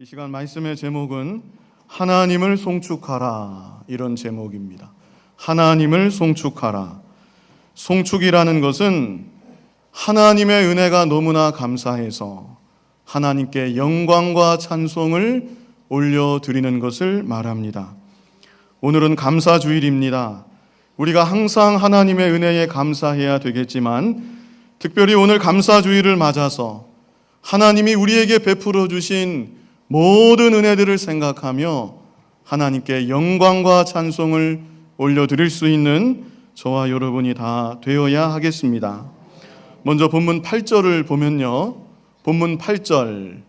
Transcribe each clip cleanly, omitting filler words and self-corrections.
이 시간 말씀의 제목은 하나님을 송축하라, 이런 제목입니다. 하나님을 송축하라. 송축이라는 것은 하나님의 은혜가 너무나 감사해서 하나님께 영광과 찬송을 올려드리는 것을 말합니다. 오늘은 감사주일입니다. 우리가 항상 하나님의 은혜에 감사해야 되겠지만 특별히 오늘 감사주일을 맞아서 하나님이 우리에게 베풀어 주신 모든 은혜들을 생각하며 하나님께 영광과 찬송을 올려드릴 수 있는 저와 여러분이 다 되어야 하겠습니다. 먼저 본문 8절을 보면요, 본문 8절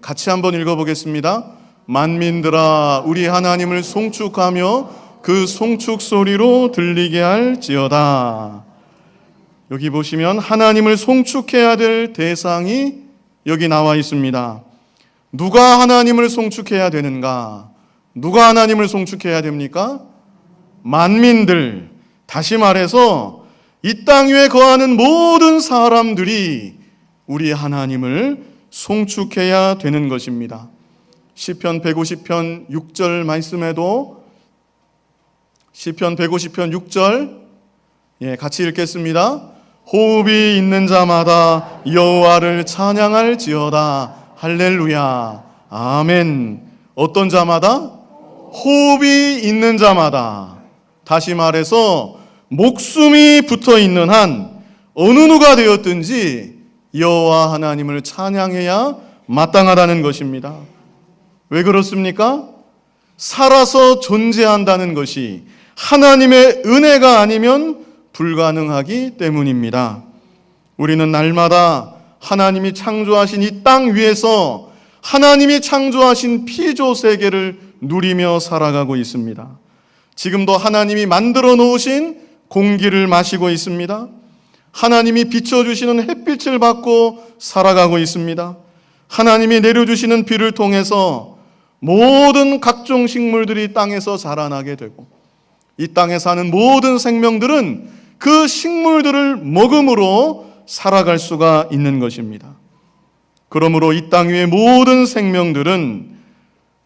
같이 한번 읽어보겠습니다. 만민들아 우리 하나님을 송축하며 그 송축 소리로 들리게 할지어다. 여기 보시면 하나님을 송축해야 될 대상이 여기 나와 있습니다. 누가 하나님을 송축해야 되는가? 누가 하나님을 송축해야 됩니까? 만민들, 다시 말해서 이 땅 위에 거하는 모든 사람들이 우리 하나님을 송축해야 되는 것입니다. 시편 150편 6절 말씀에도 시편 150편 6절 같이 읽겠습니다. 호흡이 있는 자마다 여호와를 찬양할지어다. 할렐루야, 아멘. 어떤 자마다? 호흡이 있는 자마다. 다시 말해서 목숨이 붙어 있는 한 어느 누가 되었든지 여호와 하나님을 찬양해야 마땅하다는 것입니다. 왜 그렇습니까? 살아서 존재한다는 것이 하나님의 은혜가 아니면 불가능하기 때문입니다. 우리는 날마다 하나님이 창조하신 이 땅 위에서 하나님이 창조하신 피조 세계를 누리며 살아가고 있습니다. 지금도 하나님이 만들어 놓으신 공기를 마시고 있습니다. 하나님이 비춰주시는 햇빛을 받고 살아가고 있습니다. 하나님이 내려주시는 비를 통해서 모든 각종 식물들이 땅에서 자라나게 되고 이 땅에 사는 모든 생명들은 그 식물들을 먹음으로 살아갈 수가 있는 것입니다. 그러므로 이 땅 위의 모든 생명들은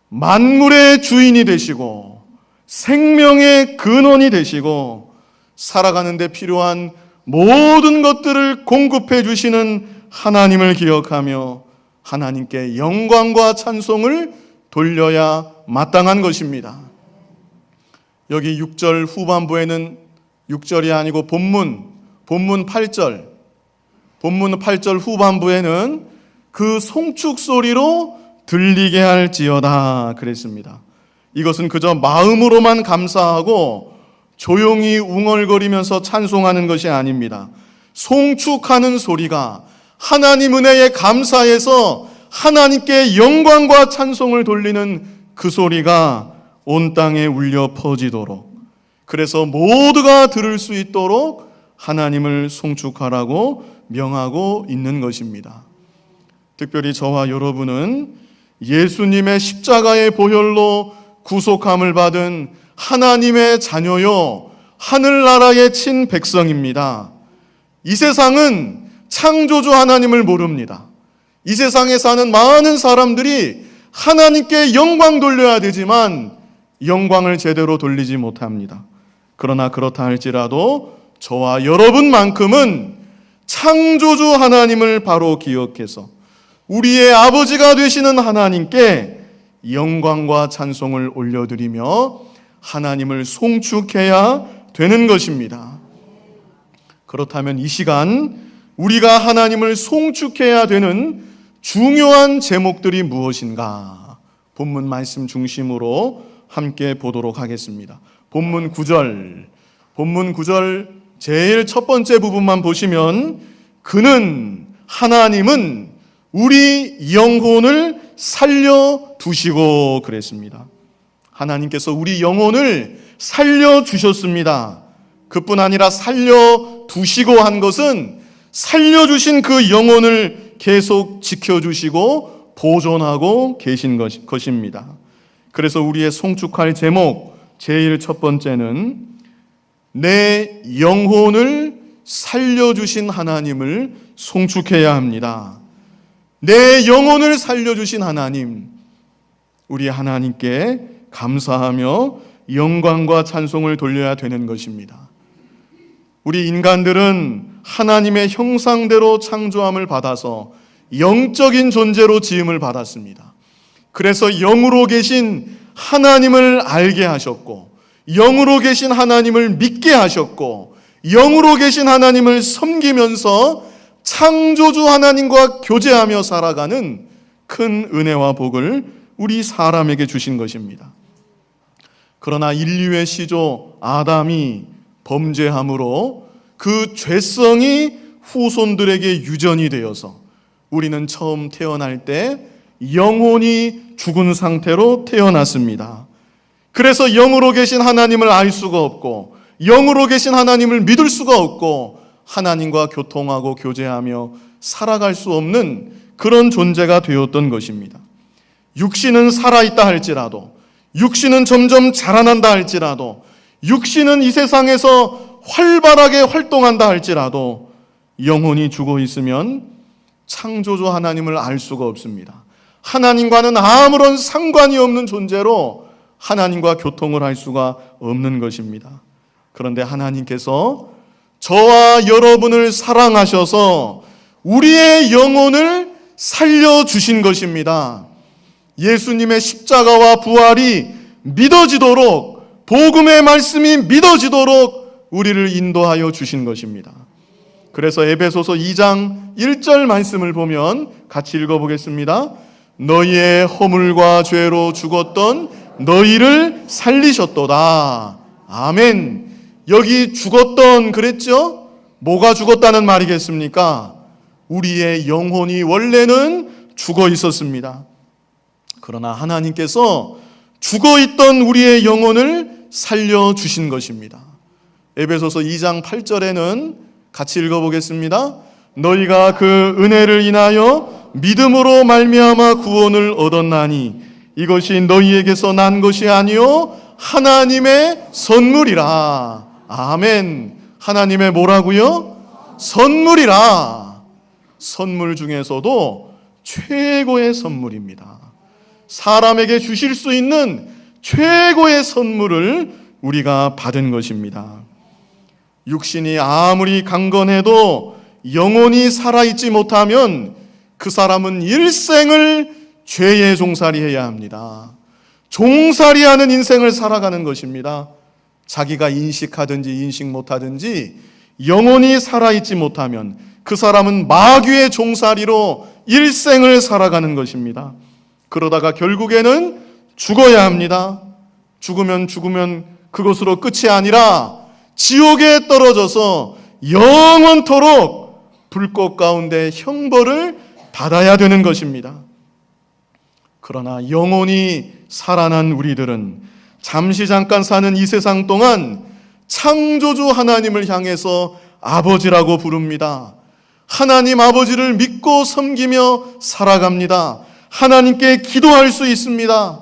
만물의 주인이 되시고 생명의 근원이 되시고 살아가는 데 필요한 모든 것들을 공급해 주시는 하나님을 기억하며 하나님께 영광과 찬송을 돌려야 마땅한 것입니다. 여기 6절 후반부에는 6절이 아니고 본문 8절 후반부에는 그 송축 소리로 들리게 할지어다 그랬습니다. 이것은 그저 마음으로만 감사하고 조용히 웅얼거리면서 찬송하는 것이 아닙니다. 송축하는 소리가 하나님 은혜에 감사해서 하나님께 영광과 찬송을 돌리는 그 소리가 온 땅에 울려 퍼지도록, 그래서 모두가 들을 수 있도록 하나님을 송축하라고 명하고 있는 것입니다. 특별히 저와 여러분은 예수님의 십자가의 보혈로 구속함을 받은 하나님의 자녀요 하늘나라의 친백성입니다. 이 세상은 창조주 하나님을 모릅니다. 이 세상에 사는 많은 사람들이 하나님께 영광 돌려야 되지만 영광을 제대로 돌리지 못합니다. 그러나 그렇다 할지라도 저와 여러분만큼은 창조주 하나님을 바로 기억해서 우리의 아버지가 되시는 하나님께 영광과 찬송을 올려드리며 하나님을 송축해야 되는 것입니다. 그렇다면 이 시간 우리가 하나님을 송축해야 되는 중요한 제목들이 무엇인가? 본문 말씀 중심으로 함께 보도록 하겠습니다. 본문 9절 제일 첫 번째 부분만 보시면 하나님은 우리 영혼을 살려두시고 그랬습니다. 하나님께서 우리 영혼을 살려주셨습니다. 그뿐 아니라 살려두시고 한 것은 살려주신 그 영혼을 계속 지켜주시고 보존하고 계신 것입니다. 그래서 우리의 송축할 제목 제일 첫 번째는 내 영혼을 살려주신 하나님을 송축해야 합니다. 내 영혼을 살려주신 하나님, 우리 하나님께 감사하며 영광과 찬송을 돌려야 되는 것입니다. 우리 인간들은 하나님의 형상대로 창조함을 받아서 영적인 존재로 지음을 받았습니다. 그래서 영으로 계신 하나님을 알게 하셨고, 영으로 계신 하나님을 믿게 하셨고, 영으로 계신 하나님을 섬기면서 창조주 하나님과 교제하며 살아가는 큰 은혜와 복을 우리 사람에게 주신 것입니다. 그러나 인류의 시조 아담이 범죄함으로 그 죄성이 후손들에게 유전이 되어서 우리는 처음 태어날 때 영혼이 죽은 상태로 태어났습니다. 그래서 영으로 계신 하나님을 알 수가 없고, 영으로 계신 하나님을 믿을 수가 없고, 하나님과 교통하고 교제하며 살아갈 수 없는 그런 존재가 되었던 것입니다. 육신은 살아있다 할지라도, 육신은 점점 자라난다 할지라도, 육신은 이 세상에서 활발하게 활동한다 할지라도 영혼이 죽어 있으면 창조주 하나님을 알 수가 없습니다. 하나님과는 아무런 상관이 없는 존재로 하나님과 교통을 할 수가 없는 것입니다. 그런데 하나님께서 저와 여러분을 사랑하셔서 우리의 영혼을 살려주신 것입니다. 예수님의 십자가와 부활이 믿어지도록, 복음의 말씀이 믿어지도록 우리를 인도하여 주신 것입니다. 그래서 에베소서 2장 1절 말씀을 보면 같이 읽어보겠습니다. 너희의 허물과 죄로 죽었던 너희를 살리셨도다. 아멘. 여기 죽었던 그랬죠? 뭐가 죽었다는 말이겠습니까? 우리의 영혼이 원래는 죽어 있었습니다. 그러나 하나님께서 죽어 있던 우리의 영혼을 살려주신 것입니다. 에베소서 2장 8절에는 같이 읽어보겠습니다. 너희가 그 은혜를 인하여 믿음으로 말미암아 구원을 얻었나니 이것이 너희에게서 난 것이 아니요 하나님의 선물이라. 아멘. 하나님의 뭐라고요? 선물이라. 선물 중에서도 최고의 선물입니다. 사람에게 주실 수 있는 최고의 선물을 우리가 받은 것입니다. 육신이 아무리 강건해도 영혼이 살아있지 못하면 그 사람은 일생을 죄의 종살이해야 합니다. 종살이하는 인생을 살아가는 것입니다. 자기가 인식하든지 인식 못하든지 영혼이 살아있지 못하면 그 사람은 마귀의 종살이로 일생을 살아가는 것입니다. 그러다가 결국에는 죽어야 합니다. 죽으면 그것으로 끝이 아니라 지옥에 떨어져서 영원토록 불꽃 가운데 형벌을 받아야 되는 것입니다. 그러나 영혼이 살아난 우리들은 잠시 잠깐 사는 이 세상 동안 창조주 하나님을 향해서 아버지라고 부릅니다. 하나님 아버지를 믿고 섬기며 살아갑니다. 하나님께 기도할 수 있습니다.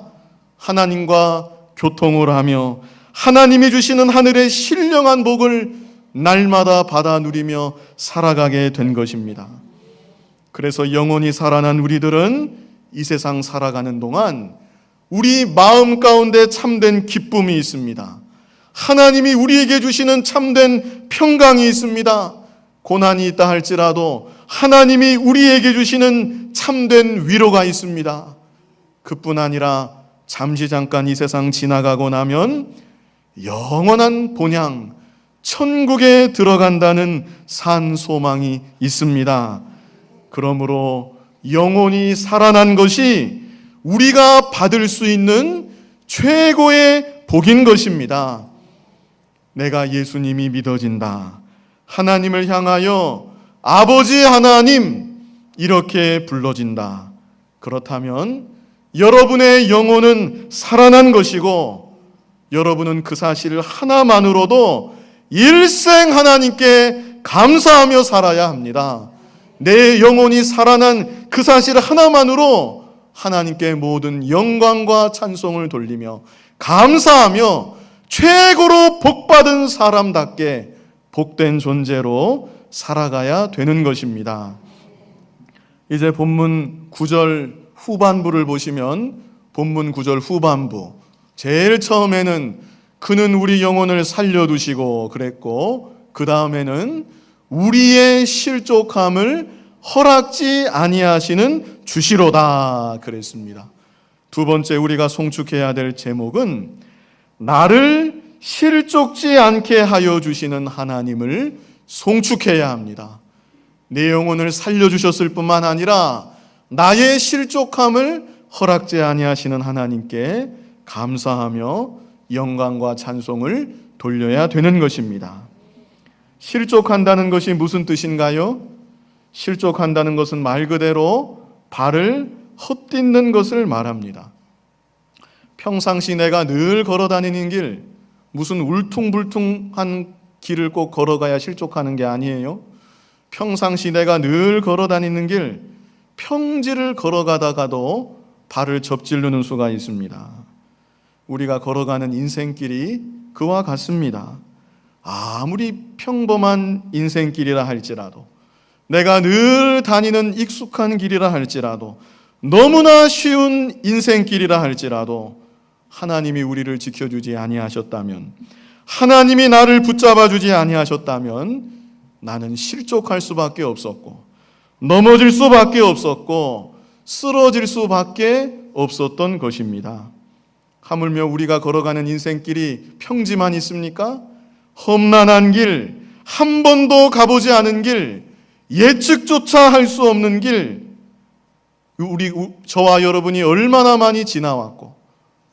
하나님과 교통을 하며 하나님이 주시는 하늘의 신령한 복을 날마다 받아 누리며 살아가게 된 것입니다. 그래서 영혼이 살아난 우리들은 이 세상 살아가는 동안 우리 마음 가운데 참된 기쁨이 있습니다. 하나님이 우리에게 주시는 참된 평강이 있습니다. 고난이 있다 할지라도 하나님이 우리에게 주시는 참된 위로가 있습니다. 그뿐 아니라 잠시 잠깐 이 세상 지나가고 나면 영원한 본향, 천국에 들어간다는 산 소망이 있습니다. 그러므로 영혼이 살아난 것이 우리가 받을 수 있는 최고의 복인 것입니다. 내가 예수님이 믿어진다. 하나님을 향하여 아버지 하나님 이렇게 불러진다. 그렇다면 여러분의 영혼은 살아난 것이고 여러분은 그 사실 하나만으로도 일생 하나님께 감사하며 살아야 합니다. 내 영혼이 살아난 그 사실 하나만으로 하나님께 모든 영광과 찬송을 돌리며 감사하며 최고로 복받은 사람답게 복된 존재로 살아가야 되는 것입니다. 이제 본문 9절 후반부를 보시면 본문 9절 후반부 제일 처음에는 그는 우리 영혼을 살려두시고 그랬고, 그 다음에는 우리의 실족함을 허락지 아니하시는 주시로다 그랬습니다. 두 번째 우리가 송축해야 될 제목은 나를 실족지 않게 하여 주시는 하나님을 송축해야 합니다. 내 영혼을 살려주셨을 뿐만 아니라 나의 실족함을 허락지 아니하시는 하나님께 감사하며 영광과 찬송을 돌려야 되는 것입니다. 실족한다는 것이 무슨 뜻인가요? 실족한다는 것은 말 그대로 발을 헛딛는 것을 말합니다. 평상시 내가 늘 걸어다니는 길, 무슨 울퉁불퉁한 길을 꼭 걸어가야 실족하는 게 아니에요. 평상시 내가 늘 걸어다니는 길, 평지를 걸어가다가도 발을 접질르는 수가 있습니다. 우리가 걸어가는 인생길이 그와 같습니다. 아무리 평범한 인생길이라 할지라도, 내가 늘 다니는 익숙한 길이라 할지라도, 너무나 쉬운 인생길이라 할지라도 하나님이 우리를 지켜주지 아니하셨다면, 하나님이 나를 붙잡아 주지 아니하셨다면 나는 실족할 수밖에 없었고, 넘어질 수밖에 없었고, 쓰러질 수밖에 없었던 것입니다. 하물며 우리가 걸어가는 인생길이 평지만 있습니까? 험난한 길, 한 번도 가보지 않은 길, 예측조차 할 수 없는 길, 저와 여러분이 얼마나 많이 지나왔고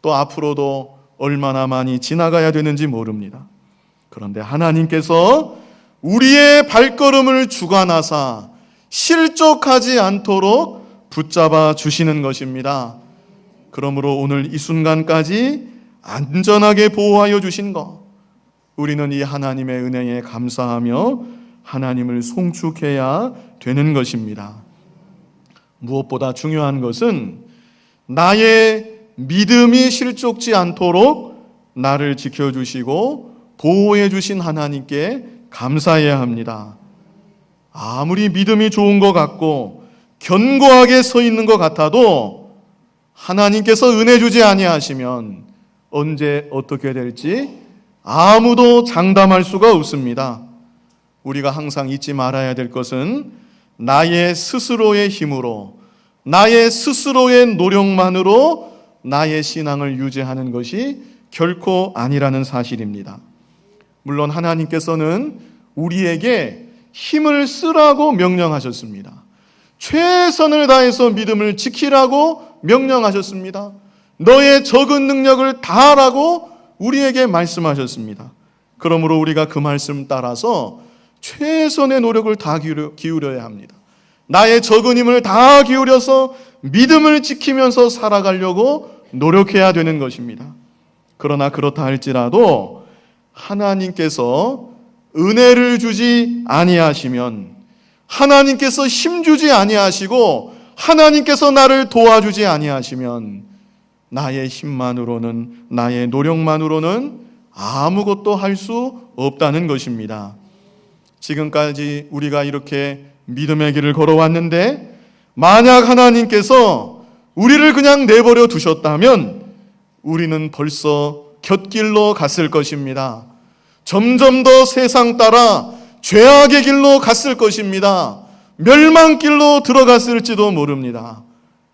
또 앞으로도 얼마나 많이 지나가야 되는지 모릅니다. 그런데 하나님께서 우리의 발걸음을 주관하사 실족하지 않도록 붙잡아 주시는 것입니다. 그러므로 오늘 이 순간까지 안전하게 보호하여 주신 것, 우리는 이 하나님의 은혜에 감사하며 하나님을 송축해야 되는 것입니다. 무엇보다 중요한 것은 나의 믿음이 실족지 않도록 나를 지켜주시고 보호해 주신 하나님께 감사해야 합니다. 아무리 믿음이 좋은 것 같고 견고하게 서 있는 것 같아도 하나님께서 은혜 주지 아니하시면 언제 어떻게 될지 아무도 장담할 수가 없습니다. 우리가 항상 잊지 말아야 될 것은 나의 스스로의 힘으로, 나의 스스로의 노력만으로 나의 신앙을 유지하는 것이 결코 아니라는 사실입니다. 물론 하나님께서는 우리에게 힘을 쓰라고 명령하셨습니다. 최선을 다해서 믿음을 지키라고 명령하셨습니다. 너의 적은 능력을 다하라고 우리에게 말씀하셨습니다. 그러므로 우리가 그 말씀 따라서 최선의 노력을 다 기울여야 합니다. 나의 적은 힘을 다 기울여서 믿음을 지키면서 살아가려고 노력해야 되는 것입니다. 그러나 그렇다 할지라도 하나님께서 은혜를 주지 아니하시면, 하나님께서 힘주지 아니하시고 하나님께서 나를 도와주지 아니하시면 나의 힘만으로는, 나의 노력만으로는 아무것도 할 수 없다는 것입니다. 지금까지 우리가 이렇게 믿음의 길을 걸어왔는데 만약 하나님께서 우리를 그냥 내버려 두셨다면 우리는 벌써 곁길로 갔을 것입니다. 점점 더 세상 따라 죄악의 길로 갔을 것입니다. 멸망길로 들어갔을지도 모릅니다.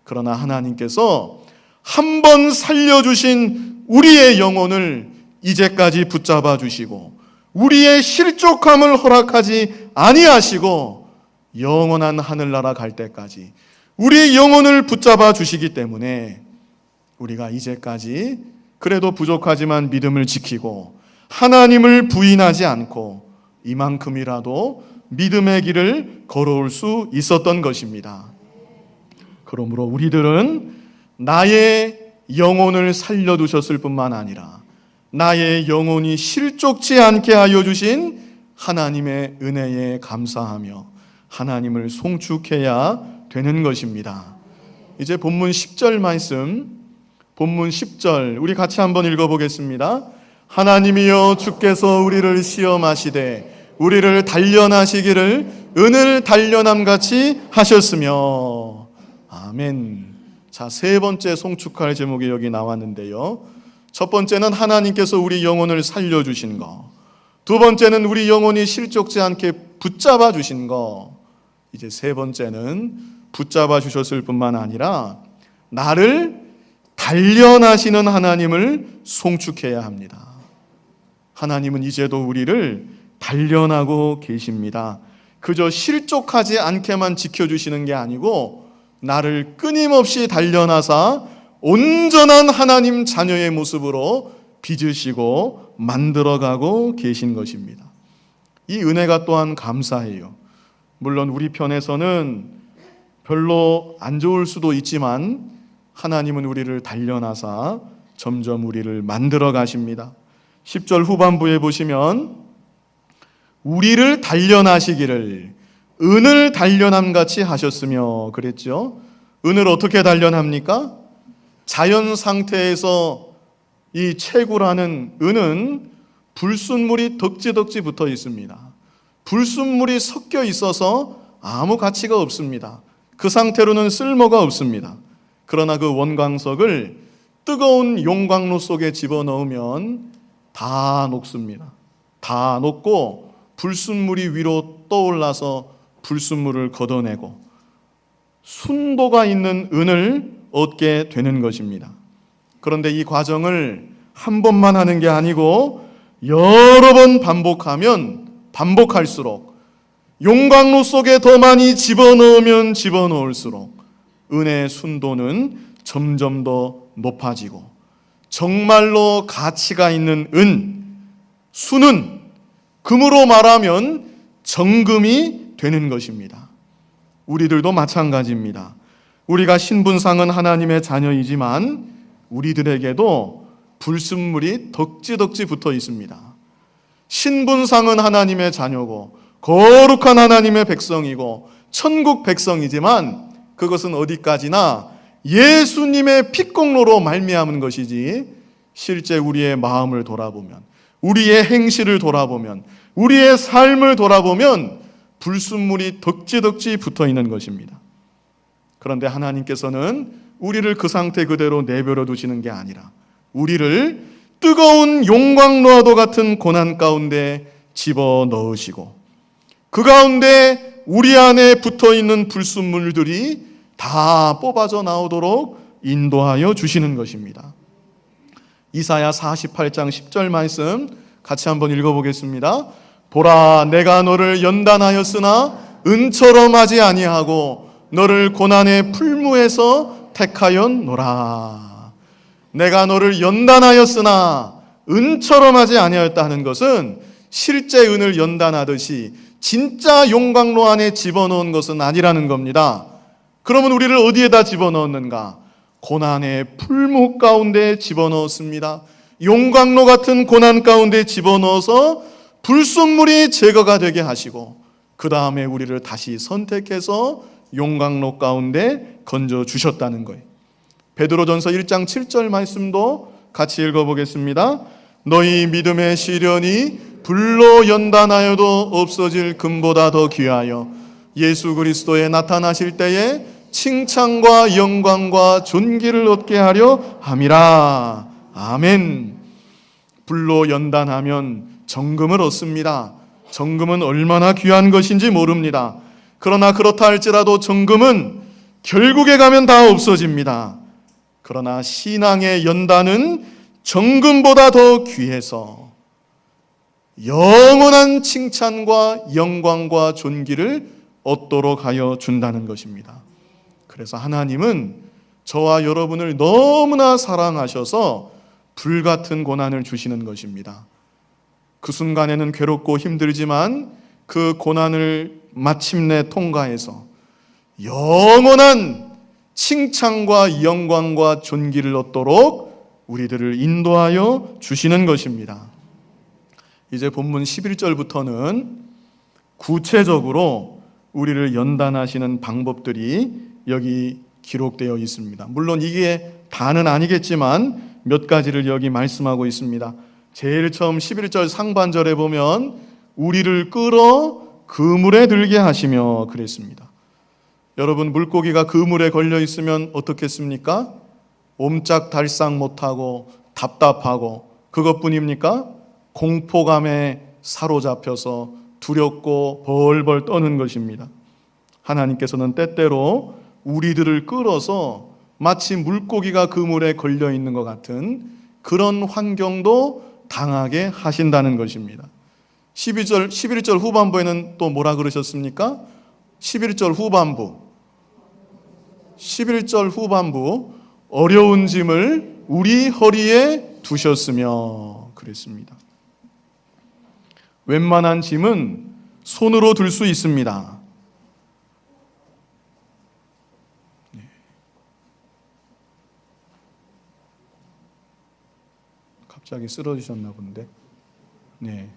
그러나 하나님께서 한 번 살려주신 우리의 영혼을 이제까지 붙잡아 주시고 우리의 실족함을 허락하지 아니하시고 영원한 하늘나라 갈 때까지 우리의 영혼을 붙잡아 주시기 때문에 우리가 이제까지 그래도 부족하지만 믿음을 지키고 하나님을 부인하지 않고 이만큼이라도 믿음의 길을 걸어올 수 있었던 것입니다. 그러므로 우리들은 나의 영혼을 살려두셨을 뿐만 아니라 나의 영혼이 실족지 않게 하여 주신 하나님의 은혜에 감사하며 하나님을 송축해야 되는 것입니다. 이제 본문 10절 말씀, 본문 10절 우리 같이 한번 읽어보겠습니다. 하나님이여 주께서 우리를 시험하시되 우리를 단련하시기를 은을 단련함같이 하셨으며. 아멘. 자, 세 번째 송축할 제목이 여기 나왔는데요. 첫 번째는 하나님께서 우리 영혼을 살려주신 거, 두 번째는 우리 영혼이 실족지 않게 붙잡아 주신 거, 이제 세 번째는 붙잡아 주셨을 뿐만 아니라 나를 단련하시는 하나님을 송축해야 합니다. 하나님은 이제도 우리를 단련하고 계십니다. 그저 실족하지 않게만 지켜주시는 게 아니고 나를 끊임없이 단련하사 온전한 하나님 자녀의 모습으로 빚으시고 만들어가고 계신 것입니다. 이 은혜가 또한 감사해요. 물론 우리 편에서는 별로 안 좋을 수도 있지만 하나님은 우리를 단련하사 점점 우리를 만들어 가십니다. 10절 후반부에 보시면 우리를 단련하시기를 은을 단련함같이 하셨으며 그랬죠. 은을 어떻게 단련합니까? 자연 상태에서 이 채구라는 은은 불순물이 덕지덕지 붙어 있습니다. 불순물이 섞여 있어서 아무 가치가 없습니다. 그 상태로는 쓸모가 없습니다. 그러나 그 원광석을 뜨거운 용광로 속에 집어넣으면 다 녹습니다. 다 녹고 불순물이 위로 떠올라서 불순물을 걷어내고 순도가 있는 은을 얻게 되는 것입니다. 그런데 이 과정을 한 번만 하는 게 아니고 여러 번 반복하면 반복할수록 용광로 속에 더 많이 집어넣으면 집어넣을수록 은의 순도는 점점 더 높아지고 정말로 가치가 있는 은, 수는 금으로 말하면 정금이 되는 것입니다. 우리들도 마찬가지입니다. 우리가 신분상은 하나님의 자녀이지만 우리들에게도 불순물이 덕지덕지 붙어 있습니다. 신분상은 하나님의 자녀고 거룩한 하나님의 백성이고 천국 백성이지만 그것은 어디까지나 예수님의 핏공로로 말미암은 것이지 실제 우리의 마음을 돌아보면, 우리의 행실을 돌아보면, 우리의 삶을 돌아보면 불순물이 덕지덕지 붙어 있는 것입니다. 그런데 하나님께서는 우리를 그 상태 그대로 내버려 두시는 게 아니라 우리를 뜨거운 용광로와도 같은 고난 가운데 집어넣으시고 그 가운데 우리 안에 붙어있는 불순물들이 다 뽑아져 나오도록 인도하여 주시는 것입니다. 이사야 48장 10절 말씀 같이 한번 읽어보겠습니다. 보라, 내가 너를 연단하였으나 은처럼 하지 아니하고 너를 고난의 풀무에서 택하였노라. 내가 너를 연단하였으나 은처럼 하지 아니하였다 하는 것은 실제 은을 연단하듯이 진짜 용광로 안에 집어넣은 것은 아니라는 겁니다. 그러면 우리를 어디에다 집어넣었는가? 고난의 풀무 가운데 집어넣었습니다. 용광로 같은 고난 가운데 집어넣어서 불순물이 제거가 되게 하시고 그 다음에 우리를 다시 선택해서 용광로 가운데 건져주셨다는 거예요. 베드로전서 1장 7절 말씀도 같이 읽어보겠습니다. 너희 믿음의 시련이 불로 연단하여도 없어질 금보다 더 귀하여 예수 그리스도에 나타나실 때에 칭찬과 영광과 존귀를 얻게 하려 함이라. 아멘. 불로 연단하면 정금을 얻습니다. 정금은 얼마나 귀한 것인지 모릅니다. 그러나 그렇다 할지라도 정금은 결국에 가면 다 없어집니다. 그러나 신앙의 연단은 정금보다 더 귀해서 영원한 칭찬과 영광과 존귀를 얻도록 하여 준다는 것입니다. 그래서 하나님은 저와 여러분을 너무나 사랑하셔서 불같은 고난을 주시는 것입니다. 그 순간에는 괴롭고 힘들지만 그 고난을 마침내 통과해서 영원한 칭찬과 영광과 존귀를 얻도록 우리들을 인도하여 주시는 것입니다. 이제 본문 11절부터는 구체적으로 우리를 연단하시는 방법들이 여기 기록되어 있습니다. 물론 이게 다는 아니겠지만 몇 가지를 여기 말씀하고 있습니다. 제일 처음 11절 상반절에 보면 우리를 끌어 그물에 들게 하시며 그랬습니다. 여러분, 물고기가 그물에 걸려 있으면 어떻겠습니까? 옴짝달싹 못하고 답답하고 그것뿐입니까? 공포감에 사로잡혀서 두렵고 벌벌 떠는 것입니다. 하나님께서는 때때로 우리들을 끌어서 마치 물고기가 그물에 걸려 있는 것 같은 그런 환경도 당하게 하신다는 것입니다. 11절 후반부에는 또 뭐라 그러셨습니까? 11절 후반부 어려운 짐을 우리 허리에 두셨으며 그랬습니다. 웬만한 짐은 손으로 들 수 있습니다. 갑자기 쓰러지셨나 본데. 네.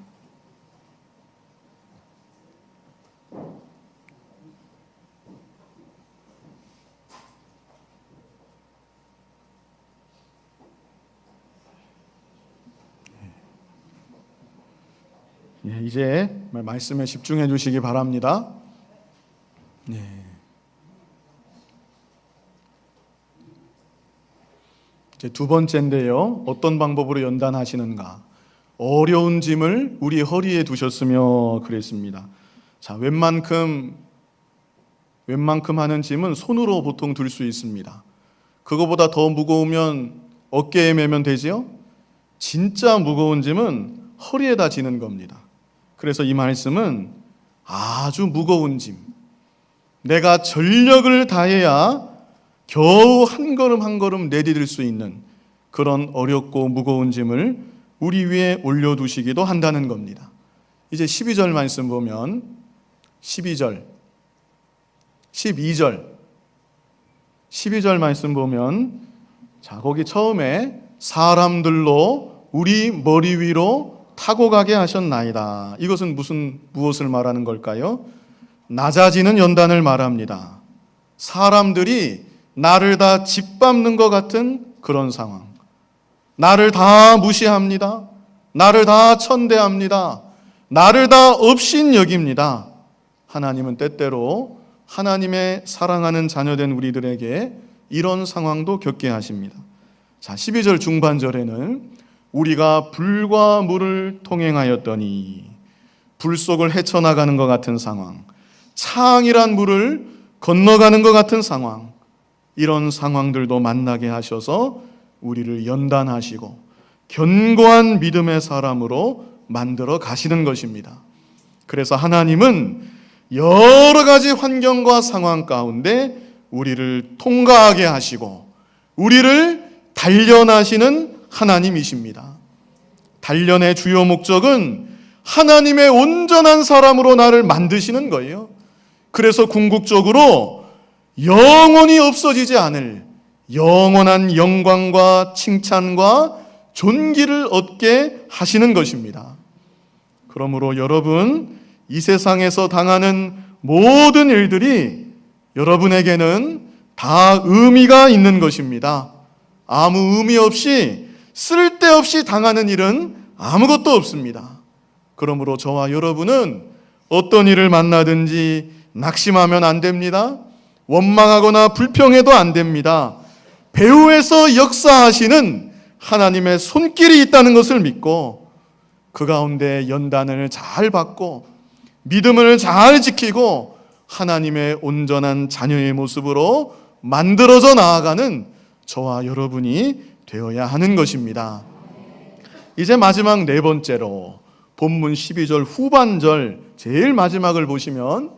이제 말씀에 집중해 주시기 바랍니다. 네. 이제 두 번째인데요. 어떤 방법으로 연단하시는가? 어려운 짐을 우리 허리에 두셨으며 그랬습니다. 자, 웬만큼 하는 짐은 손으로 보통 들 수 있습니다. 그거보다 더 무거우면 어깨에 매면 되지요? 진짜 무거운 짐은 허리에다 지는 겁니다. 그래서 이 말씀은 아주 무거운 짐, 내가 전력을 다해야 겨우 한 걸음 한 걸음 내디딜 수 있는 그런 어렵고 무거운 짐을 우리 위에 올려두시기도 한다는 겁니다. 이제 12절 말씀 보면 12절 말씀 보면 자, 거기 처음에 사람들로 우리 머리 위로 타고 가게 하셨나이다. 이것은 무엇을 말하는 걸까요? 낮아지는 연단을 말합니다. 사람들이 나를 다 짓밟는 것 같은 그런 상황. 나를 다 무시합니다. 나를 다 천대합니다. 나를 다 업신 여깁니다. 하나님은 때때로 하나님의 사랑하는 자녀된 우리들에게 이런 상황도 겪게 하십니다. 자, 12절 중반절에는 우리가 불과 물을 통행하였더니 불 속을 헤쳐나가는 것 같은 상황, 창이란 물을 건너가는 것 같은 상황, 이런 상황들도 만나게 하셔서 우리를 연단하시고 견고한 믿음의 사람으로 만들어 가시는 것입니다. 그래서 하나님은 여러 가지 환경과 상황 가운데 우리를 통과하게 하시고 우리를 단련하시는 하나님이십니다. 단련의 주요 목적은 하나님의 온전한 사람으로 나를 만드시는 거예요. 그래서 궁극적으로 영원히 없어지지 않을 영원한 영광과 칭찬과 존귀를 얻게 하시는 것입니다. 그러므로 여러분, 이 세상에서 당하는 모든 일들이 여러분에게는 다 의미가 있는 것입니다. 아무 의미 없이 쓸데없이 당하는 일은 아무것도 없습니다. 그러므로 저와 여러분은 어떤 일을 만나든지 낙심하면 안 됩니다. 원망하거나 불평해도 안 됩니다. 배후에서 역사하시는 하나님의 손길이 있다는 것을 믿고 그 가운데 연단을 잘 받고 믿음을 잘 지키고 하나님의 온전한 자녀의 모습으로 만들어져 나아가는 저와 여러분이 되어야 하는 것입니다. 이제 마지막 네 번째로 본문 12절 후반절 제일 마지막을 보시면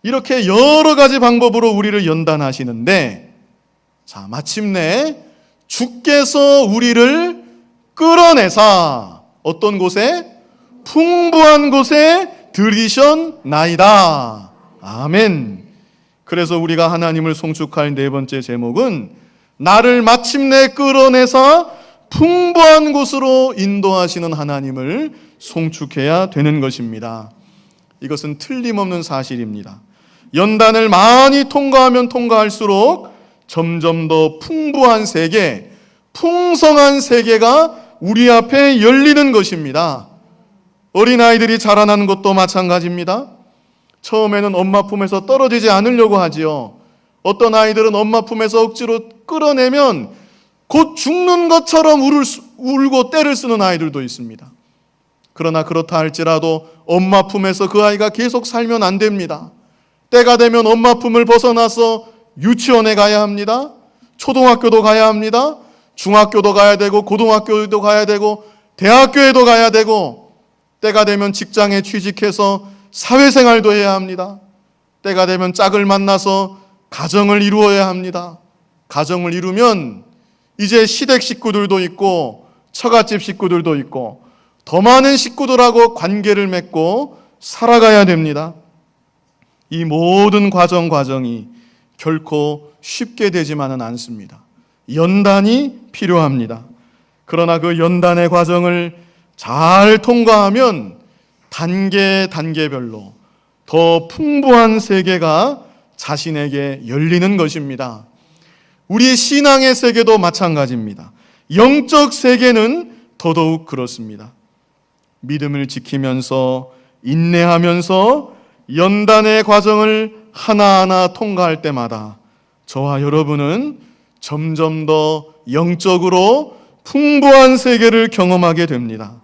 이렇게 여러 가지 방법으로 우리를 연단하시는데, 자, 마침내 주께서 우리를 끌어내사 어떤 곳에? 풍부한 곳에 들이셨나이다. 아멘. 그래서 우리가 하나님을 송축할 네 번째 제목은 나를 마침내 끌어내사 풍부한 곳으로 인도하시는 하나님을 송축해야 되는 것입니다. 이것은 틀림없는 사실입니다. 연단을 많이 통과하면 통과할수록 점점 더 풍부한 세계, 풍성한 세계가 우리 앞에 열리는 것입니다. 어린아이들이 자라나는 것도 마찬가지입니다. 처음에는 엄마 품에서 떨어지지 않으려고 하지요. 어떤 아이들은 엄마 품에서 억지로 끌어내면 곧 죽는 것처럼 울고 떼를 쓰는 아이들도 있습니다. 그러나 그렇다 할지라도 엄마 품에서 그 아이가 계속 살면 안 됩니다. 때가 되면 엄마 품을 벗어나서 유치원에 가야 합니다. 초등학교도 가야 합니다. 중학교도 가야 되고 고등학교도 가야 되고 대학교에도 가야 되고, 때가 되면 직장에 취직해서 사회생활도 해야 합니다. 때가 되면 짝을 만나서 가정을 이루어야 합니다. 가정을 이루면 이제 시댁 식구들도 있고 처갓집 식구들도 있고 더 많은 식구들하고 관계를 맺고 살아가야 됩니다. 이 모든 과정이 결코 쉽게 되지만은 않습니다. 연단이 필요합니다. 그러나 그 연단의 과정을 잘 통과하면 단계별로 더 풍부한 세계가 자신에게 열리는 것입니다. 우리 신앙의 세계도 마찬가지입니다. 영적 세계는 더더욱 그렇습니다. 믿음을 지키면서 인내하면서 연단의 과정을 하나하나 통과할 때마다 저와 여러분은 점점 더 영적으로 풍부한 세계를 경험하게 됩니다.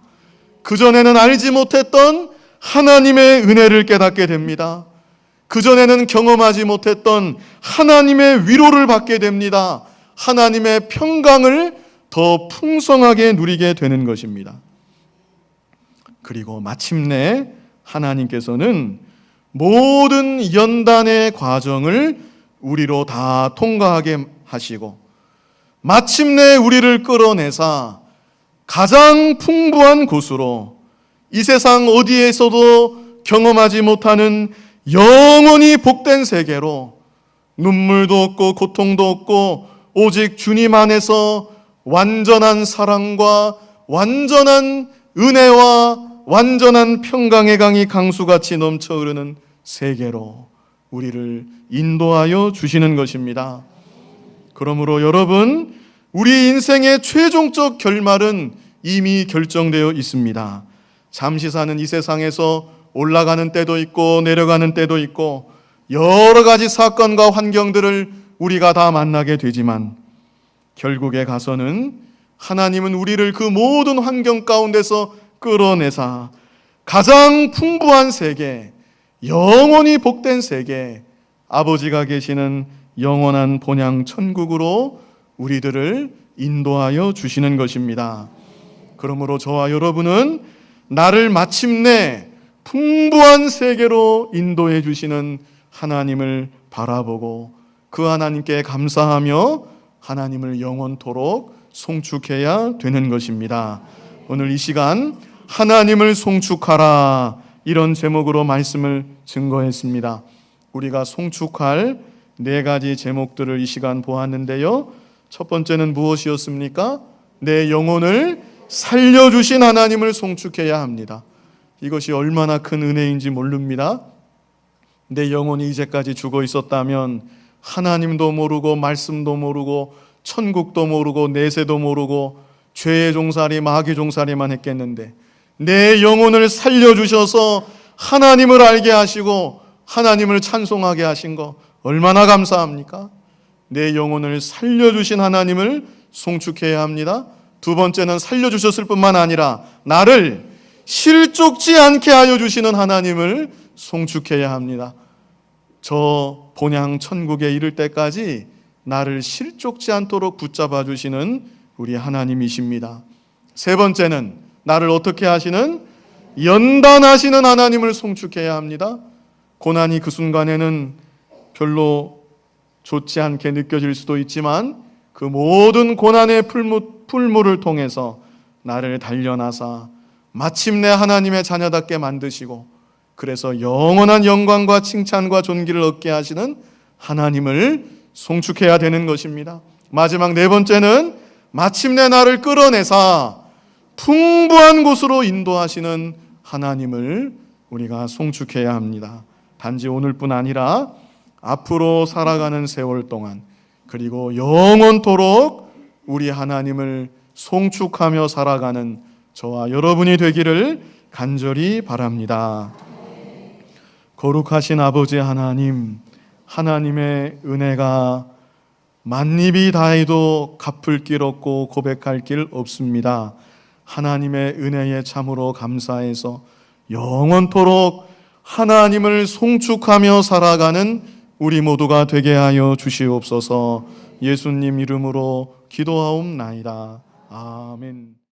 그전에는 알지 못했던 하나님의 은혜를 깨닫게 됩니다. 그전에는 경험하지 못했던 하나님의 위로를 받게 됩니다. 하나님의 평강을 더 풍성하게 누리게 되는 것입니다. 그리고 마침내 하나님께서는 모든 연단의 과정을 우리로 다 통과하게 하시고 마침내 우리를 끌어내사 가장 풍부한 곳으로, 이 세상 어디에서도 경험하지 못하는 영원히 복된 세계로, 눈물도 없고 고통도 없고 오직 주님 안에서 완전한 사랑과 완전한 은혜와 완전한 평강의 강이 강수같이 넘쳐 흐르는 세계로 우리를 인도하여 주시는 것입니다. 그러므로 여러분, 우리 인생의 최종적 결말은 이미 결정되어 있습니다. 잠시 사는 이 세상에서 올라가는 때도 있고 내려가는 때도 있고 여러 가지 사건과 환경들을 우리가 다 만나게 되지만 결국에 가서는 하나님은 우리를 그 모든 환경 가운데서 끌어내사 가장 풍부한 세계, 영원히 복된 세계, 아버지가 계시는 영원한 본향 천국으로 우리들을 인도하여 주시는 것입니다. 그러므로 저와 여러분은 나를 마침내 풍부한 세계로 인도해 주시는 하나님을 바라보고 그 하나님께 감사하며 하나님을 영원토록 송축해야 되는 것입니다. 오늘 이 시간 하나님을 송축하라, 이런 제목으로 말씀을 증거했습니다. 우리가 송축할 4가지 제목들을 이 시간 보았는데요. 첫 번째는 무엇이었습니까? 내 영혼을 살려주신 하나님을 송축해야 합니다. 이것이 얼마나 큰 은혜인지 모릅니다. 내 영혼이 이제까지 죽어 있었다면 하나님도 모르고 말씀도 모르고 천국도 모르고 내세도 모르고 죄의 종살이 마귀 종살이만 했겠는데, 내 영혼을 살려주셔서 하나님을 알게 하시고 하나님을 찬송하게 하신 거 얼마나 감사합니까? 내 영혼을 살려주신 하나님을 송축해야 합니다. 두 번째는 살려주셨을 뿐만 아니라 나를 실족지 않게 하여 주시는 하나님을 송축해야 합니다. 저 본향 천국에 이를 때까지 나를 실족지 않도록 붙잡아 주시는 우리 하나님이십니다. 세 번째는 나를 어떻게 하시는? 연단하시는 하나님을 송축해야 합니다. 고난이 그 순간에는 별로 좋지 않게 느껴질 수도 있지만 그 모든 고난의 풀무를 통해서 나를 단련하사 마침내 하나님의 자녀답게 만드시고, 그래서 영원한 영광과 칭찬과 존귀를 얻게 하시는 하나님을 송축해야 되는 것입니다. 마지막 4번째는 마침내 나를 끌어내사 풍부한 곳으로 인도하시는 하나님을 우리가 송축해야 합니다. 단지 오늘뿐 아니라 앞으로 살아가는 세월 동안, 그리고 영원토록 우리 하나님을 송축하며 살아가는 저와 여러분이 되기를 간절히 바랍니다. 거룩하신 아버지 하나님, 하나님의 은혜가 만입이 다해도 갚을 길 없고 고백할 길 없습니다. 하나님의 은혜에 참으로 감사해서 영원토록 하나님을 송축하며 살아가는 우리 모두가 되게 하여 주시옵소서. 예수님 이름으로 기도하옵나이다. 아멘.